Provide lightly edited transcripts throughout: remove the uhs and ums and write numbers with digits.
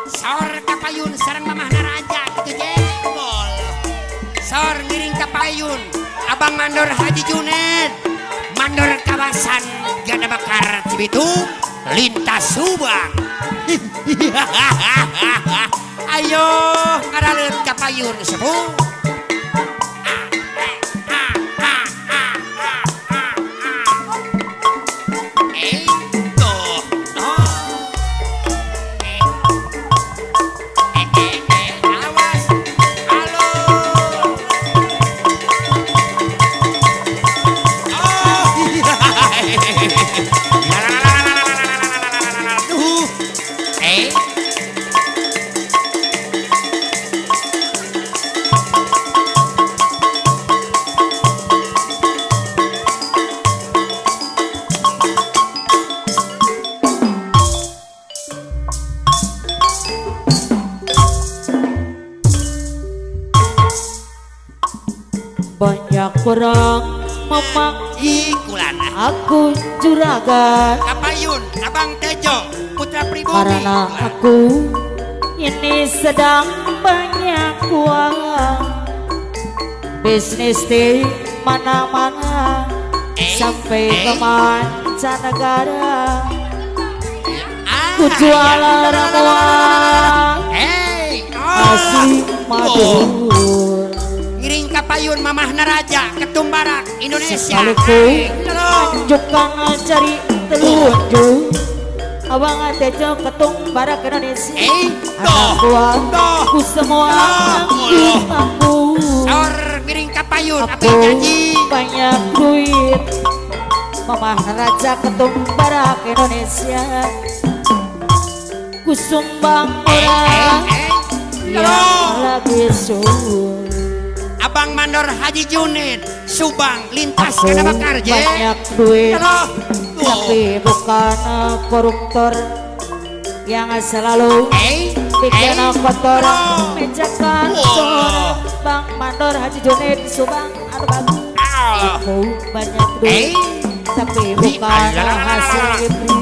Sor kapayun sarang mamah naraja gitu jengkol. Sor ngiring kapayun Abang Mandor Haji Juned Mandor kawasan Gada Bakar Cibitung lintas Subang. Ayo ngaralet kapayun sepuh. Banyak orang memanggil Kulana aku juragan kapayun Abang Tejo putra pribumi karena aku ini sedang banyak uang. Bisnis di mana-mana sampai ke mancanegara. Ku jualan ramuan asli Madura. ngiring kapayun mamah naraja ketumbarak Indonesia. Sekaliku anjukan cari telunjuk Abang Tejo ketung barak Indonesia. Anak buah ku semua aku Sor ngiring kapayun apa aku janji banyak duit Mamah Raja ketung barak Indonesia. Ku sumbang orang yang lagi sur. Abang Mandor Haji Juned Subang lintas Aku Gada Bakar je. banyak duit Halo. tapi bukan koruptor yang selalu bikin kotor meja kantor. Bang Mandor Haji Juned Subang anu bagus. Aku banyak duit tapi bukan hasil itu.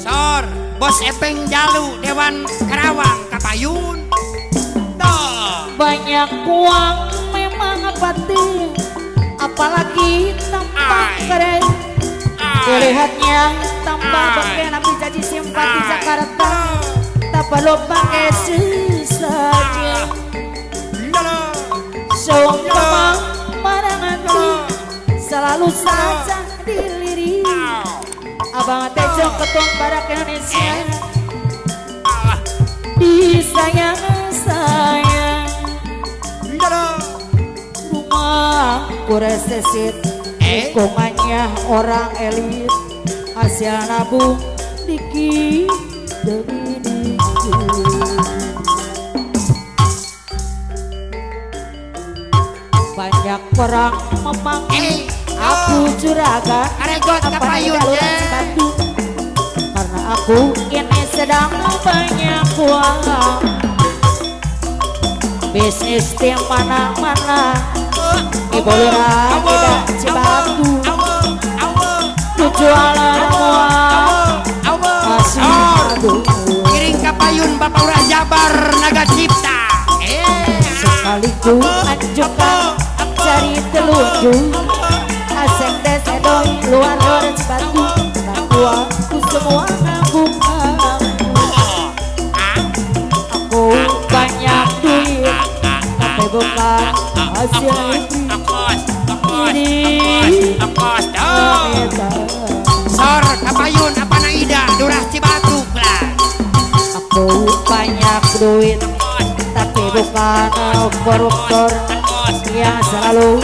Sor Bos Epeng Jalu Dewan Karawang kapayun. Banyak uang memang penting, apalagi tampak keren. Dilihatnya tambah pakai nabi jadi simpati Jakarta, tak perlu pakai sesaja. Seumpama marangan selalu saja dilirik. Abang Tejo ketung barak Indonesia disayang-sayang. Rumah kuresesit lingkungannya orang elit, hasil nabung dikit demi dikit. Banyak orang memanggil aku juragan Aregot kapayun batu karena aku ini sedang banyak uang. Bisnis di mana-mana Ibu Lurah tidak Cibatu. Ku jualan uang masih aduh. Kiring kapayun Bapak Urah Jabar Naga Cipta. Sekaliku anjukan cari telunjuk aseng desedoi luar Cibatu. Aku semua nabung aku banyak duit tapi bukan hasil ini. Sor kapayun apa naida Durah Cibatu lah. Aku banyak duit tapi bukan koruptor yang selalu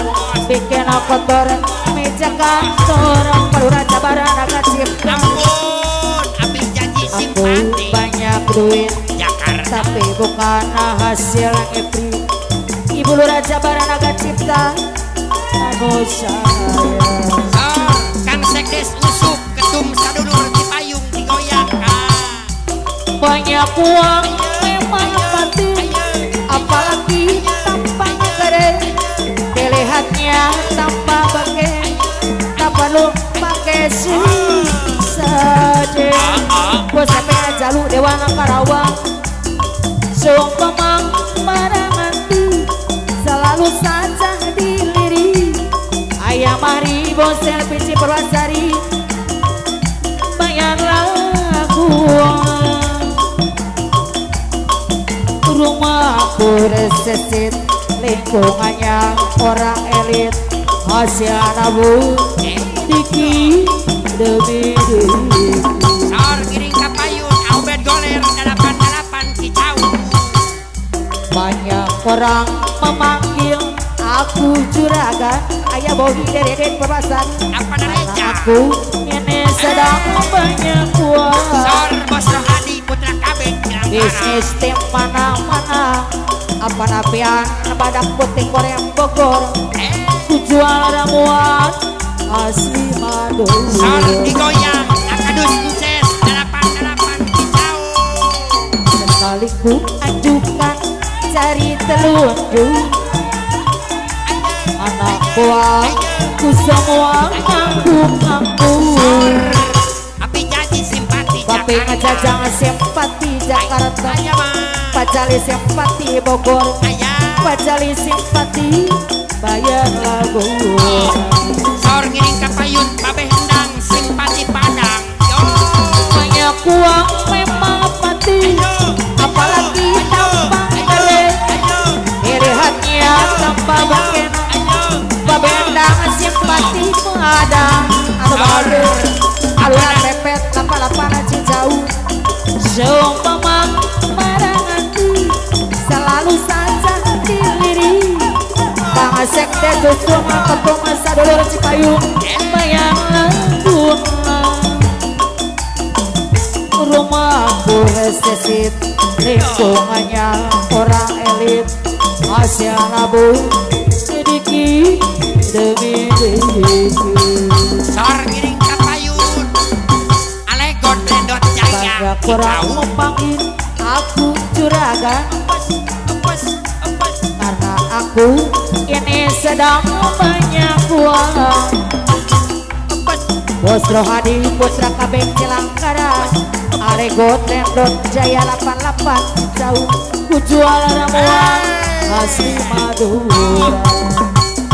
bikin kotor meja kantor. Pelurah Jabar Naga Cipta. Abis janji Aku simpati banyak duit Jakarta. tapi bukan hasil ngepri. Ibu Lurah Jabar Naga Cipta anu saya. Sor Kang Sekdes Usuk Ketum Sadulur Cipayung digoyangkan. Banyak uang memang penting, apalagi tampaknya keren. Dilihatnya tanpa pakai, tak perlu pakai sus. Dewan Karawang Sumpamang Maranganti selalu saja dilirik ayam mari bonsel pici perwasari bayar lagu rumahku resesit lingkungannya orang elit hasil nabu diki demi diki Sor giring kapayun Aubed Goler 88 Cicau. banyak orang memanggil aku juragan ayah bohi dedek perbasan Apa nareja? aku ini sedang banyak uang Sor Bos Rohadi Putra Kabeh Kirang bisnis tim mana-mana apa napian badak putih Korea Bogor ku jual ramuan asli madu Sor digoyang Akadus Sukses 88 Cicau. sekali ku ajukan cari telunjuk anak buah ku semua nganggung-nganggung Api janji simpati tapi ngejajang simpati Jakarta Ayah mah pacali simpati Bogor Ayah pacali simpati bayar lagu Sor ngiring kapayun Babeh Hendang simpati Padang. Yo banyak uang memang pati apalagi tampang keren irihatnya tanpa bakena babendang simpati Padang anu baru aluan pepet 88 Cicau Sumpamang Maranganti selalu saja dilirik Bang Sekde Cucu Ketua Masa Dulur Cipayung bayang lagu rumahku resesit lingkungannya orang elit hasil nabu sedikit demi sedikit Sor ngiring kapayun Alegot Rendot Jaya banyak orang memanggil aku juragan karena aku ini sedang banyak uang Bos Rohadi Putra Kabeh Cilangkara Alegot Rendot Jaya 88 jauh ku jual ramuan asli Madura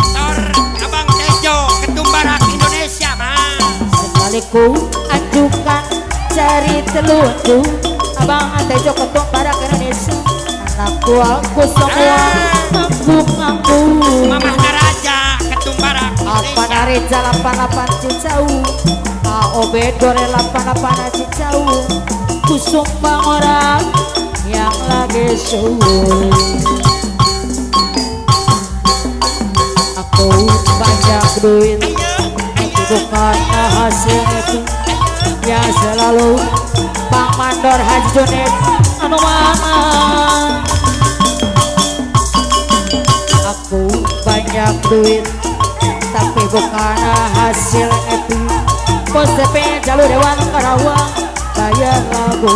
Sor Abang Tejo Ketumbarak Indonesia mah sekali ku ajukan cari telunjuk Abang Tejo Ketumbarak Indonesia anakku aku semua nganggung-nganggung Mamah Naraja Ketumbarak apa Indonesia. Nareja 88 Cicau Obed Gorel 88 Cicau ku sumbang orang yang lagi sulit aku banyak duit bukan hasil itu yang selalu Bang Mandor Haji Junet anu mama aku banyak duit tapi bukan hasil itu Bos DP Jalur Dewan Karawang bayar lagu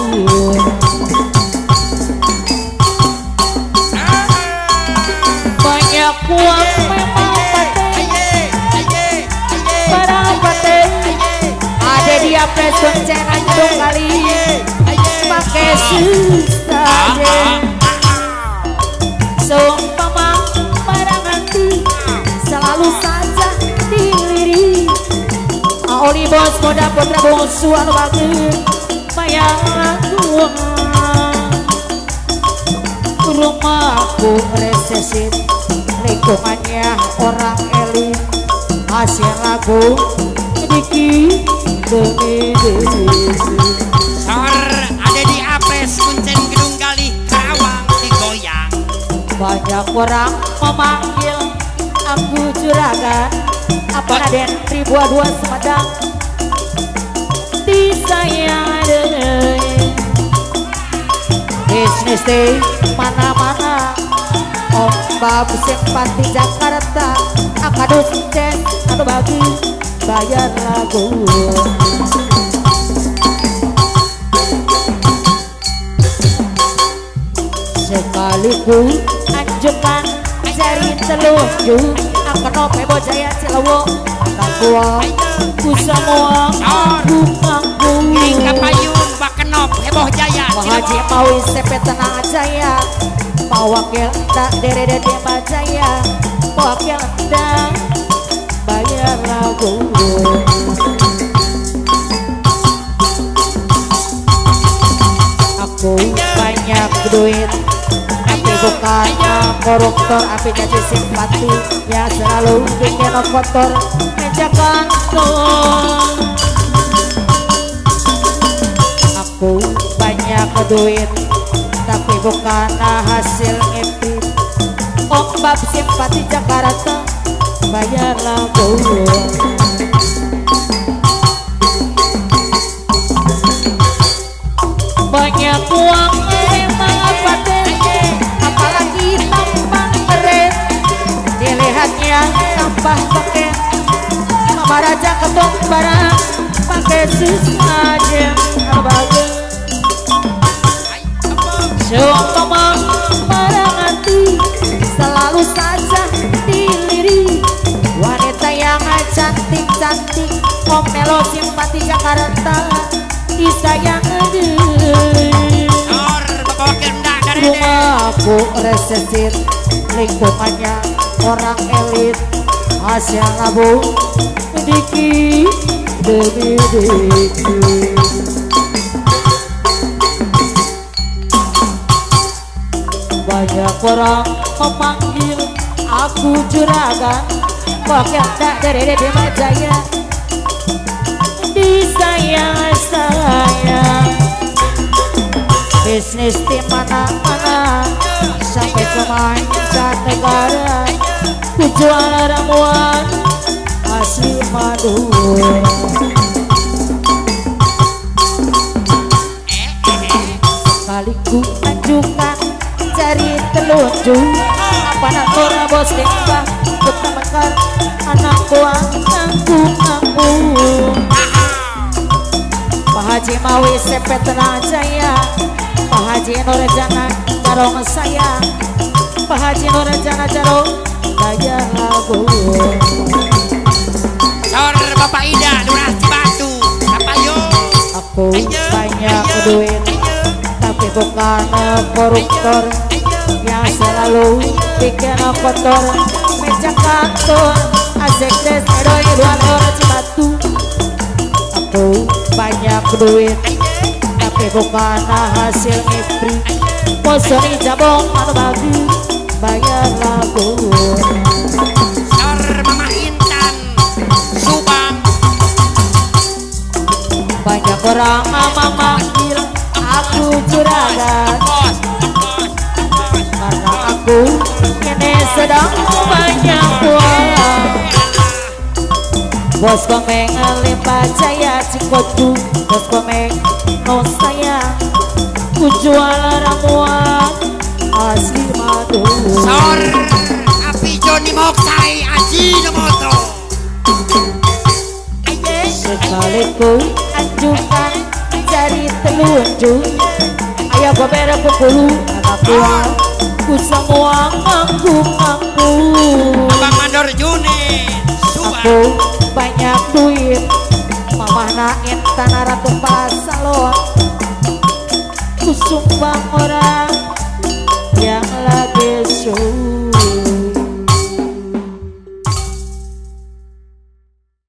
banyak uang memang penting para penting ada di apres koncenan dong kali pakai susah Sumpamang Maranganti selalu saja dilirik Oli Bos Moda Putra Bungsu anu bageun bayang lagu rumahku resesit lingkungannya orang elit hasil lagu diki demi demi Sor ada di Apres Kuncen Gedung Galih Karawang digoyang. banyak orang memanggil aku juragan apa Raden Tribua 2 Sumedang disayang deui bisnis teh mana-mana Om Babu simpati Jakarta Akadus Cen anu bagi bayar lagu sekaligus anjukan jari telunjuk akan ope bojaya Cilewo Kakua ku semua Sor nganggung ngiring kapayun Bakenop heboh jaya Mahaja maui sepe tenang jaya mawakil tak dere dede bajaya mawakil tak bayar lagu aku banyak duit tapi bukan koruptor tapi jadi simpati ya selalu bikin kotor meja kantor aku banyak duit tapi bukan hasil ngeprit ombak simpati Jakarta bayar lagu banyak uang emang apa deh apalagi tampang keren dilihatnya tambah pakai mama raja ketuk barang pakai aja bagus seumpama barang hati selalu saja dilirik wanita yang cantik-cantik om melo simpati Jakarta disayang rumah aku resesir lingkungannya orang elit hasil nabung dikit demi dikit banyak orang memanggil aku juragan pakai tak dari Jaya disayang-sayang bisnis di mana-mana sampai ke mancanegara ku jual ramuan asli Madura kali ku anjukan cari telunjuk apa nak tora bos lembah kita mekar anak buah nganggu Pak Haji mawi sepet jaya Pak Haji Nurjana jarong saya Pak Haji Nurjana jarong daya lagu Sor Bapak Ida Lurah Cibatu apa yo aku banyak duit tapi bukan koruptor yang selalu bikin kotor meja kantor asik des edoy dua orang Cibatu aku banyak duit tapi bukan hasil ngipri posoni jabong anu bagi bayar lagu Sor Mama Intan Subang banyak orang memanggil aku juragan karena aku ini sedang banyak uang bos komeng limpah jaya cikotu bos komeng no sayang ku jual ramuan asli Madura Sor Api Joni Moksai Aji Nomoto sekali ku anjukan jari telunjuk ayo gober pukulu anak tua ku semua ngaku-ngaku Abang Mandor Juni Subang aku banyak duit mamah nain tanah ratu pasalon ku sumbang orang